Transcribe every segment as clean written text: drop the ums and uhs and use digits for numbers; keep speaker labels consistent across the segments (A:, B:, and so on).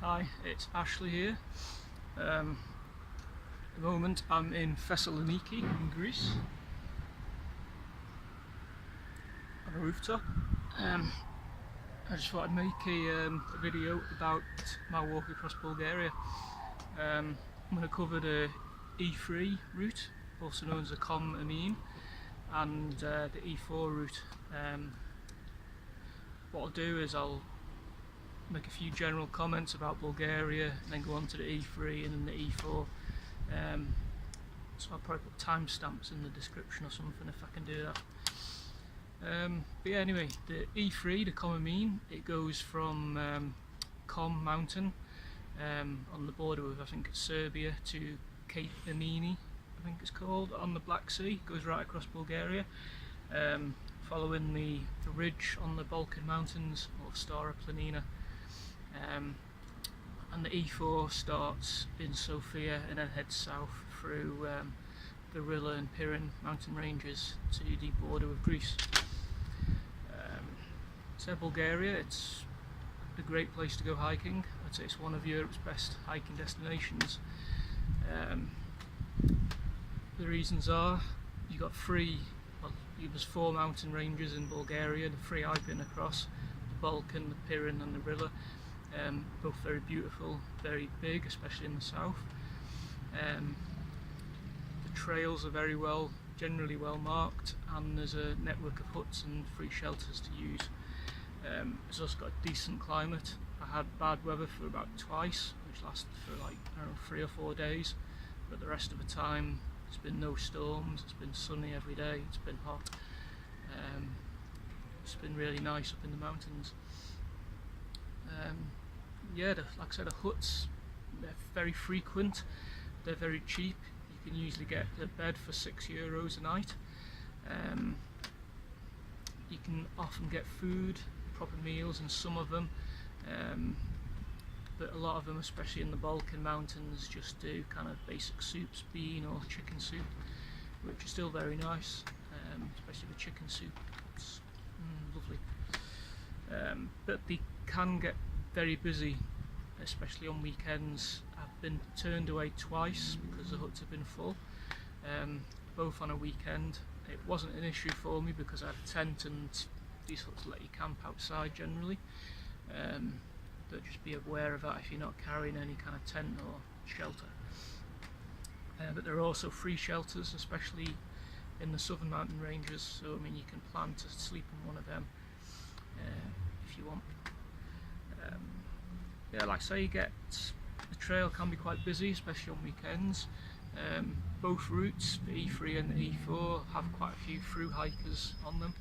A: Hi, it's Ashley here. At the moment I'm in Thessaloniki in Greece on a rooftop. I just thought I'd make a video about my walk across Bulgaria. I'm going to cover the E3 route, also known as the Kom-Emine, and the E4 route. What I'll do is I'll make a few general comments about Bulgaria and then go on to the E3 and then the E4. So I'll probably put timestamps in the description or something if I can do that. But yeah, anyway, the E3, the Kom-Emine, it goes from Kom mountain on the border with, I think it's Serbia, to Kom-Emine, I think it's called, on the Black Sea. It goes right across Bulgaria, following the ridge on the Balkan mountains of Stara, Planina. And the E4 starts in Sofia and then heads south through the Rila and Pirin mountain ranges to the border with Greece. So Bulgaria, it's a great place to go hiking. I'd say it's one of Europe's best hiking destinations. The reasons are, you've got there's 4 mountain ranges in Bulgaria, the 3 I've been across, the Balkan, the Pirin and the Rila. Both very beautiful, very big, especially in the south. The trails are generally well marked, and there's a network of huts and free shelters to use. It's also got a decent climate. I had bad weather for about twice, which lasted for like, I don't know, 3 or 4 days, but the rest of the time there's been no storms, it's been sunny every day, it's been hot. It's been really nice up in the mountains. Yeah, like I said, the huts, they're very frequent, they're very cheap. You can usually get a bed for €6 a night. You can often get food, proper meals in some of them, but a lot of them, especially in the Balkan mountains, just do kind of basic soups, bean or chicken soup, which is still very nice, especially the chicken soup. It's lovely. But they can get very busy, especially on weekends. I've been turned away twice because the huts have been full, both on a weekend. It wasn't an issue for me because I had a tent, and these huts let you camp outside generally, but just be aware of that if you're not carrying any kind of tent or shelter. But there are also free shelters, especially in the southern mountain ranges, so I mean you can plan to sleep in one of them if you want. Yeah, like I say, the trail can be quite busy, especially on weekends. Both routes, the E3 and the E4, have quite a few through hikers on them.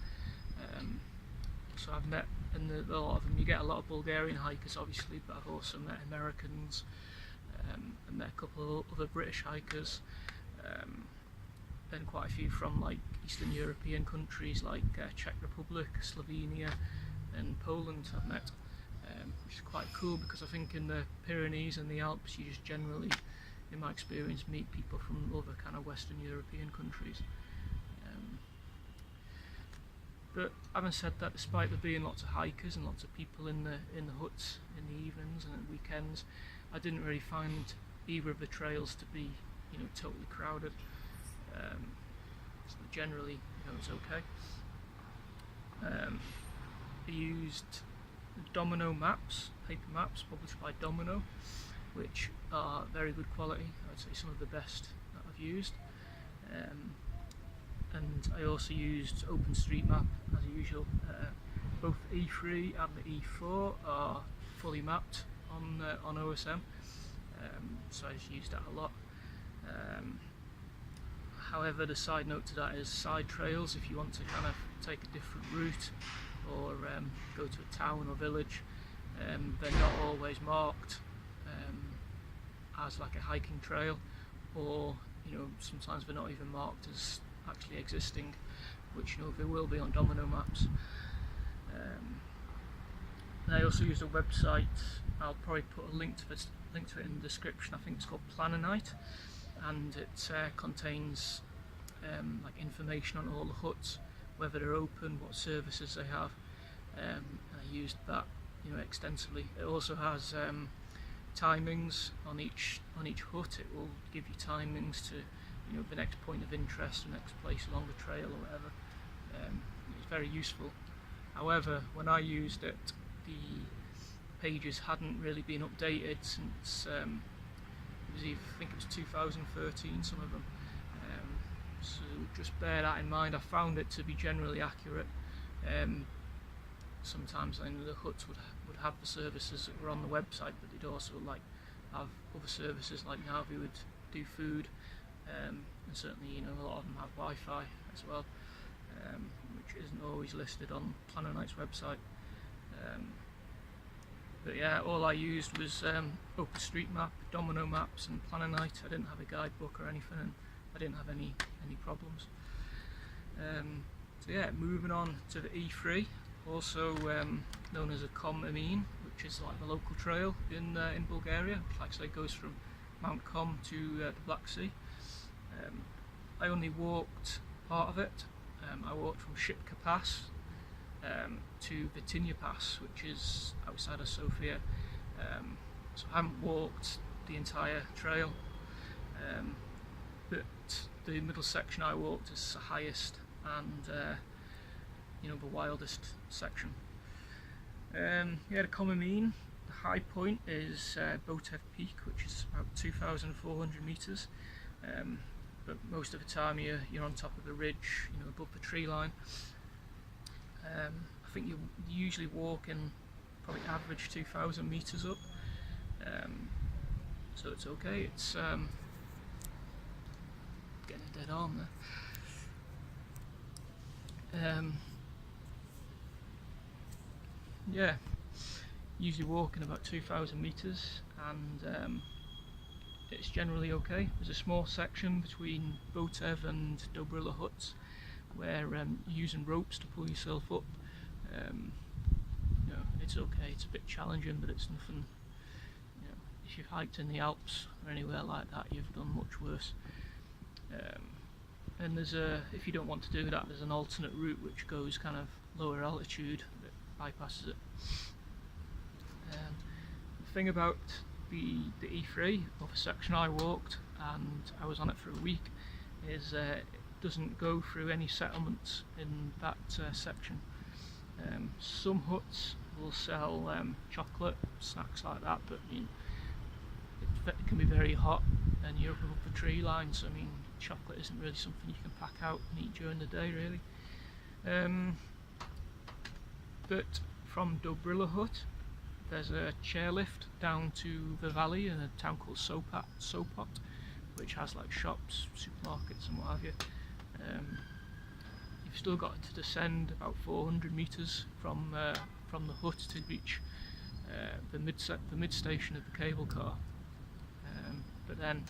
A: So I've met, a lot of them, you get a lot of Bulgarian hikers obviously, but I've also met Americans, and met a couple of other British hikers, and quite a few from like Eastern European countries like Czech Republic, Slovenia and Poland I've met. Which is quite cool, because I think in the Pyrenees and the Alps you just generally, in my experience, meet people from other kind of Western European countries. But having said that, despite there being lots of hikers and lots of people in the huts in the evenings and at weekends, I didn't really find either of the trails to be, totally crowded. So generally, it's okay. I used Domino maps, paper maps published by Domino, which are very good quality. I'd say some of the best that I've used. And I also used OpenStreetMap as usual. Both E3 and the E4 are fully mapped on OSM, so I just used that a lot. However, the side note to that is side trails, if you want to kind of take a different route or go to a town or village, they're not always marked as like a hiking trail, or sometimes they're not even marked as actually existing, which they will be on Domino maps. I also used a website. I'll probably put a link to it in the description. I think it's called Planina, and it contains like information on all the huts, whether they're open, what services they have. I used that extensively. It also has timings on each hut. It will give you timings to, you know, the next point of interest, the next place along the trail or whatever. It's very useful. However, when I used it, the pages hadn't really been updated since I think it was 2013, some of them. So just bear that in mind. I found it to be generally accurate. Sometimes I know the huts would have the services that were on the website, but they'd also like have other services like Navi would do food, and certainly, you know, a lot of them have Wi-Fi as well, which isn't always listed on Planina's website. But yeah, all I used was OpenStreetMap, Domino Maps and Planina. I didn't have a guidebook or anything, and I didn't have any problems. So yeah, moving on to the E3, also known as a Kom-Emine, which is like the local trail in Bulgaria, which, like I say, goes from Mount Kom to the Black Sea. I only walked part of it. I walked from Shipka Pass to Vitinia Pass, which is outside of Sofia. So I haven't walked the entire trail, but the middle section I walked is the highest and you know, the wildest section. Yeah, the Kom-Emine, the high point is Botev Peak, which is about 2,400 metres. But most of the time you're on top of the ridge, you know, above the tree line. I think you usually walk in probably average 2,000 metres up, so it's okay. It's getting a dead arm there. Yeah, usually walking about 2,000 metres, and it's generally okay. There's a small section between Botev and Dobrila huts where you're using ropes to pull yourself up. You know, it's okay. It's a bit challenging, but it's nothing. You know, if you've hiked in the Alps or anywhere like that, you've done much worse. And there's if you don't want to do that, there's an alternate route which goes kind of lower altitude that bypasses it. The thing about the E3, or the section I walked, and I was on it for a week, is it doesn't go through any settlements in that section. Some huts will sell chocolate, snacks like that, but I mean, it can be very hot and you're up above the tree line, so I mean, chocolate isn't really something you can pack out and eat during the day, really. But from Dobrila hut, there's a chairlift down to the valley in a town called Sopot, which has like shops, supermarkets and what have you. You've still got to descend about 400 metres from the hut to reach the mid station of the cable car. But then,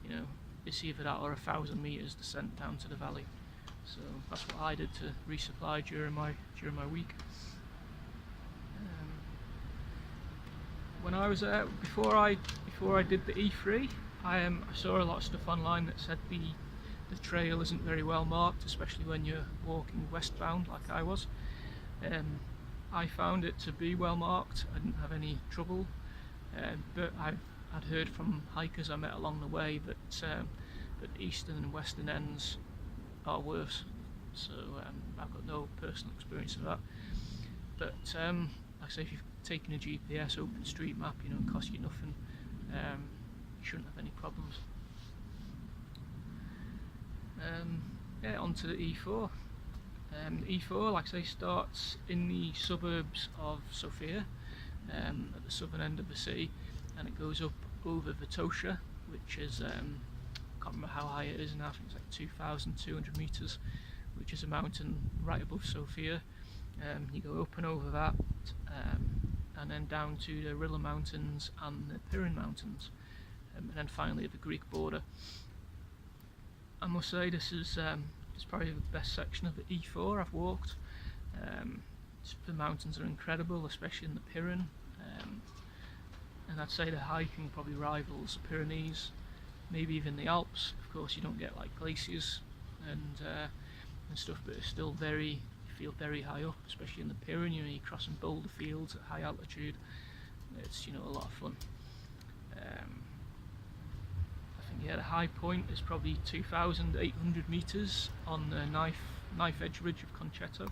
A: you know, it's either that or 1,000 metres descent down to the valley. So that's what I did to resupply during my week. When I was there, before I did the E3, I saw a lot of stuff online that said the trail isn't very well marked, especially when you're walking westbound like I was. I found it to be well marked. I didn't have any trouble, but I'd heard from hikers I met along the way that the eastern and western ends are worse. So I've got no personal experience of that. But like I say, if you've taken a GPS, OpenStreetMap, you know, it costs you nothing. You shouldn't have any problems. Yeah, on to the E4. The E4, like I say, starts in the suburbs of Sofia, at the southern end of the city, and it goes up over Vitosha, which is, I can't remember how high it is now, I think it's like 2,200 metres, which is a mountain right above Sofia. You go up and over that, and then down to the Rila Mountains and the Pirin Mountains, and then finally at the Greek border. I must say this is probably the best section of the E4 I've walked. The mountains are incredible, especially in the Pirin, and I'd say the hiking probably rivals the Pyrenees, maybe even the Alps. Of course you don't get like glaciers and stuff, but it's still you feel very high up, especially in the Pirin. You know, you're crossing boulder fields at high altitude. It's, you know, a lot of fun. I think the high point is probably 2,800 meters on the knife edge ridge of Concetto.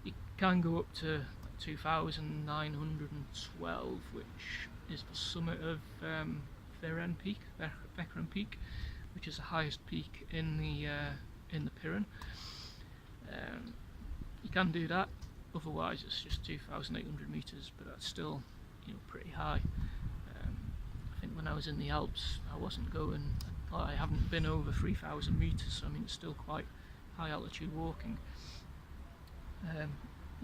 A: You can go up to 2,912, which is the summit of Veren Peak, which is the highest peak in the Pirin. You can do that. Otherwise, it's just 2,800 meters, but that's still, pretty high. I think when I was in the Alps, I wasn't going. I haven't been over 3,000 meters, so I mean it's still quite high altitude walking.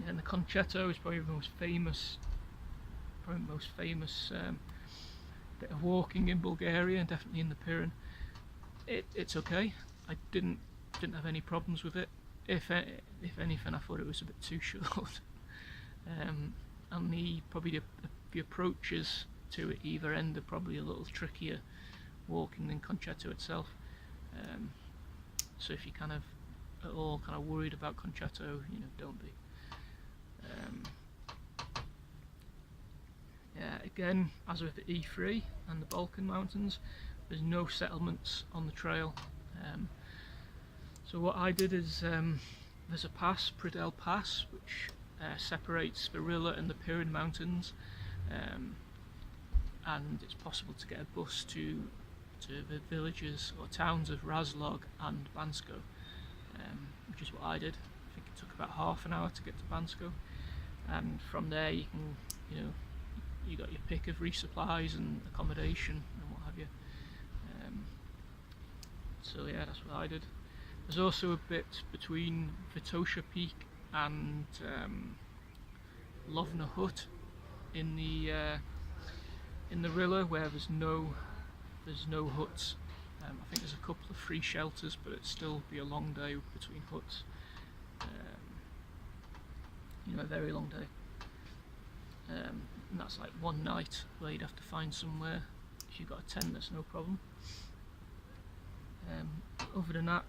A: And the Concetto is probably the most famous bit of walking in Bulgaria, and definitely in the Pirin. It's okay. I didn't have any problems with it. If anything, I thought it was a bit too short. And probably the approaches to either end are probably a little trickier walking than Concetto itself. So if you at all worried about Concetto, don't be. Yeah, again, as with the E3 and the Balkan Mountains, there's no settlements on the trail. So what I did is, there's a pass, Pridel Pass, which separates the Rila and the Pirin Mountains, and it's possible to get a bus to the villages or towns of Razlog and Bansko, which is what I did. I think it took about half an hour to get to Bansko, and from there you can, you got your pick of resupplies and accommodation and what have you. So yeah, that's what I did. There's also a bit between Vitosha Peak and Lovna Hut in the Rila where there's no huts. I think there's a couple of free shelters, but it'd still be a long day between huts. A very long day. And that's like one night where you'd have to find somewhere. If you've got a tent, that's no problem. Other than that,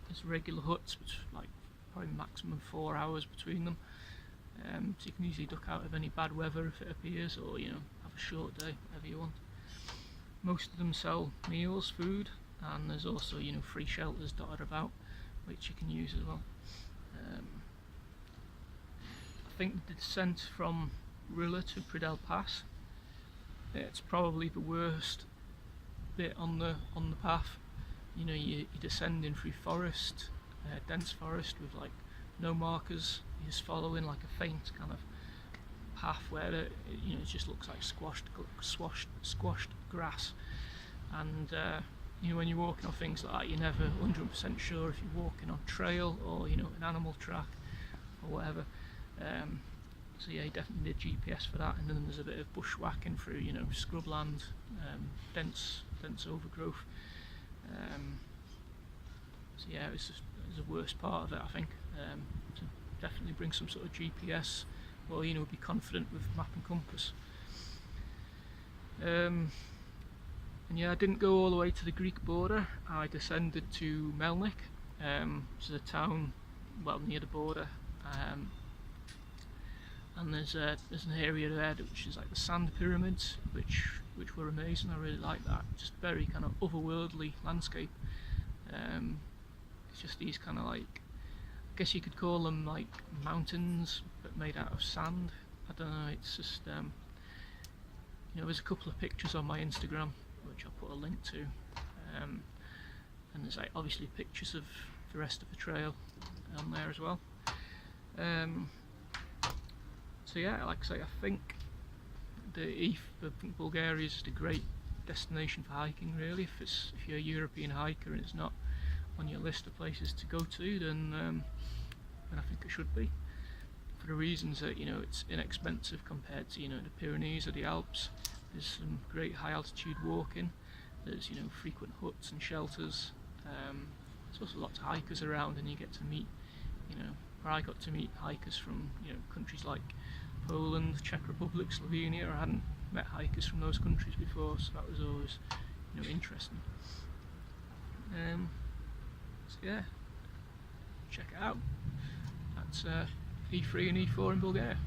A: there's regular huts, which like probably maximum 4 hours between them. So you can easily duck out of any bad weather if it appears, or have a short day, whatever you want. Most of them sell meals, food, and there's also free shelters dotted about, which you can use as well. I think the descent from Rila to Pridel Pass, it's probably the worst bit on the path. You're descending through forest, dense forest with like no markers. You're just following like a faint kind of path where it just looks like squashed grass. And when you're walking on things like that, you're never 100% sure if you're walking on trail or an animal track or whatever. So yeah, you definitely need GPS for that. And then there's a bit of bushwhacking through scrubland, dense overgrowth. So yeah, it's the worst part of it, I think. So definitely bring some sort of GPS, or be confident with map and compass. And yeah, I didn't go all the way to the Greek border. I descended to Melnik, which is a town near the border. And there's an area there which is like the sand pyramids, which were amazing. I really like that. Just very kind of otherworldly landscape. It's just these kind of like, I guess you could call them like mountains, but made out of sand. I don't know. It's just there's a couple of pictures on my Instagram which I'll put a link to, and there's like obviously pictures of the rest of the trail on there as well. So yeah, like I say, I think Bulgaria is a great destination for hiking. Really, if you're a European hiker and it's not on your list of places to go to, then I think it should be. For the reasons that it's inexpensive compared to the Pyrenees or the Alps. There's some great high altitude walking. There's frequent huts and shelters. There's also lots of hikers around, and you get to meet where I got to meet hikers from countries like Poland, Czech Republic, Slovenia. I hadn't met hikers from those countries before, so that was always interesting. So yeah, check it out. That's E3 and E4 in Bulgaria.